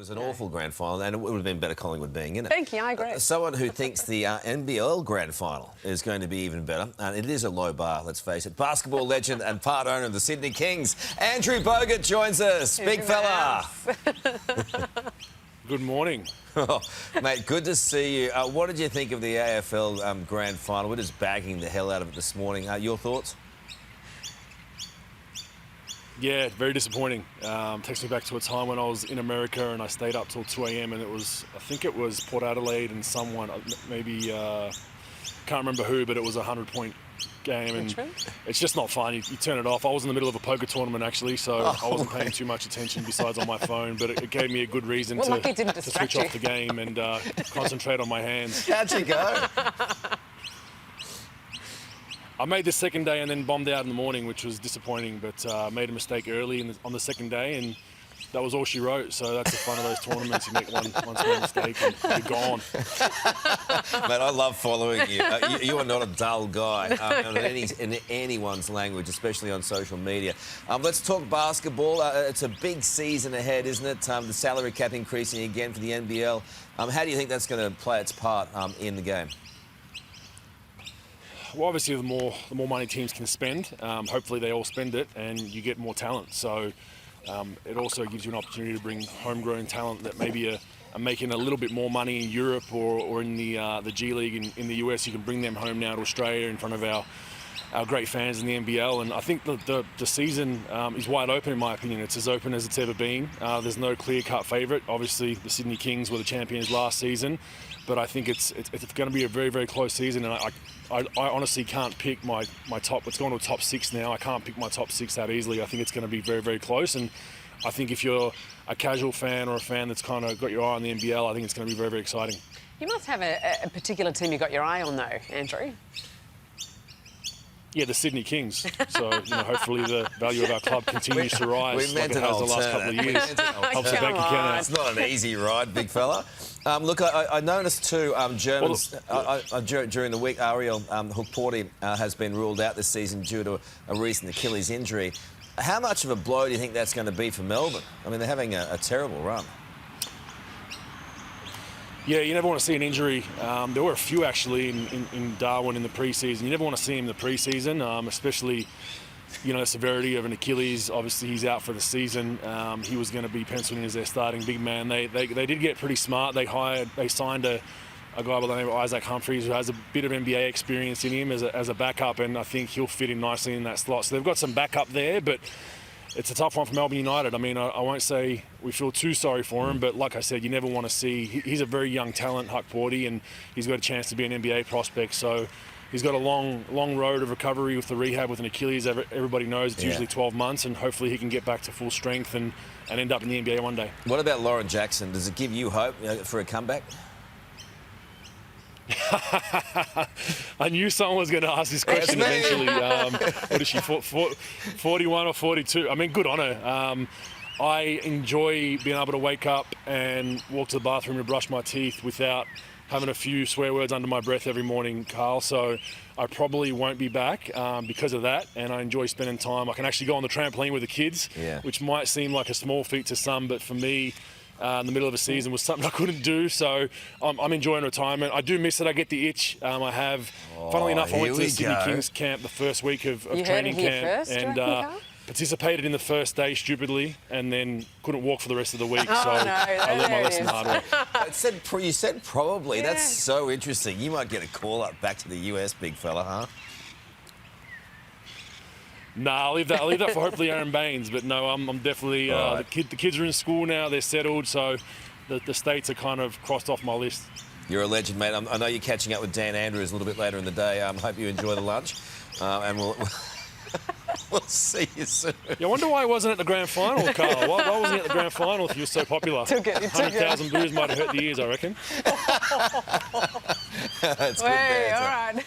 was an awful grand final, and it would have been better Collingwood being in it. Thank you, I agree. Someone who thinks the NBL grand final is going to be even better, and it is a low bar, let's face it. Basketball legend and part owner of the Sydney Kings, Andrew Bogut joins us. Big fella. Good morning. Oh, mate, good to see you. What did you think of the AFL grand final? We're just bagging the hell out of it this morning. Your thoughts? Yeah, very disappointing. Takes me back to a time when I was in America and I stayed up till 2 a.m. and I think it was Port Adelaide and someone, maybe, can't remember who, but it was a 100-point game. And it's just not fun. You turn it off. I was in the middle of a poker tournament, actually, so I wasn't paying too much attention besides on my phone, but it gave me a good reason to switch off the game and concentrate on my hands. How'd you go? I made the second day and then bombed out in the morning, which was disappointing, but made a mistake early on the second day, and that was all she wrote. So that's the fun of those tournaments. You make one small mistake and you're gone. Mate, I love following you. You are not a dull guy in anyone's language, especially on social media. Let's talk basketball. It's a big season ahead, isn't it? The salary cap increasing again for the NBL. How do you think that's going to play its part in the game? Well, obviously, the more money teams can spend, hopefully they all spend it and you get more talent. So it also gives you an opportunity to bring homegrown talent that maybe are making a little bit more money in Europe or in the G League in the US. You can bring them home now to Australia in front of our great fans in the NBL. And I think the season is wide open, in my opinion. It's as open as it's ever been. There's no clear-cut favourite. Obviously, the Sydney Kings were the champions last season, but I think it's going to be a very, very close season. And I honestly can't pick my top. It's gone to a top 6 now. I can't pick my top 6 that easily. I think it's going to be very, very close. And I think if you're a casual fan or a fan that's kind of got your eye on the NBL, I think it's going to be very, very exciting. You must have a particular team you got your eye on, though, Andrew. Yeah, the Sydney Kings. So, hopefully the value of our club continues to rise like it has the last couple of years. Helps the bank account out. It's not an easy ride, big fella. Look, I noticed too, Germans during the week, Ariel Hukporti has been ruled out this season due to a recent Achilles injury. How much of a blow do you think that's going to be for Melbourne? I mean, they're having a terrible run. Yeah, you never want to see an injury. There were a few actually in Darwin in the pre-season. You never want to see him in the pre-season, especially, the severity of an Achilles. Obviously, he's out for the season. He was going to be penciled in as their starting big man. They did get pretty smart. They signed a guy by the name of Isaac Humphries, who has a bit of NBA experience in him as a backup, and I think he'll fit in nicely in that slot. So they've got some backup there, but it's a tough one for Melbourne United. I mean, I won't say we feel too sorry for him, but like I said, you never want to see... He's a very young talent, Hukporti, and he's got a chance to be an NBA prospect. So he's got a long road of recovery with the rehab with an Achilles. Everybody knows it's usually 12 months, and hopefully he can get back to full strength and end up in the NBA one day. What about Lauren Jackson? Does it give you hope for a comeback? I knew someone was going to ask this question eventually. What is she, 41 or 42? I mean, good on her. I enjoy being able to wake up and walk to the bathroom and brush my teeth without having a few swear words under my breath every morning, Carl. So I probably won't be back because of that, and I enjoy spending time. I can actually go on the trampoline with the kids, which might seem like a small feat to some, but for me, in the middle of a season was something I couldn't do, so I'm enjoying retirement. I do miss it. I get the itch. I have. Funnily enough, I went to the Sydney Kings camp the first week of training camp and participated in the first day stupidly, and then couldn't walk for the rest of the week. So I learned my lesson the hard way. You said probably. Yeah. That's so interesting. You might get a call up back to the US, big fella, huh? No, I'll leave that for hopefully Aaron Baines. But no, I'm definitely the kids are in school now. They're settled, so the States are kind of crossed off my list. You're a legend, mate. I know you're catching up with Dan Andrews a little bit later in the day. Hope you enjoy the lunch, and we'll see you soon. Yeah, I wonder why he wasn't at the grand final, Carl. Why wasn't he at the grand final if he was so popular? 100,000 boos might have hurt the ears, I reckon. That's good, all right.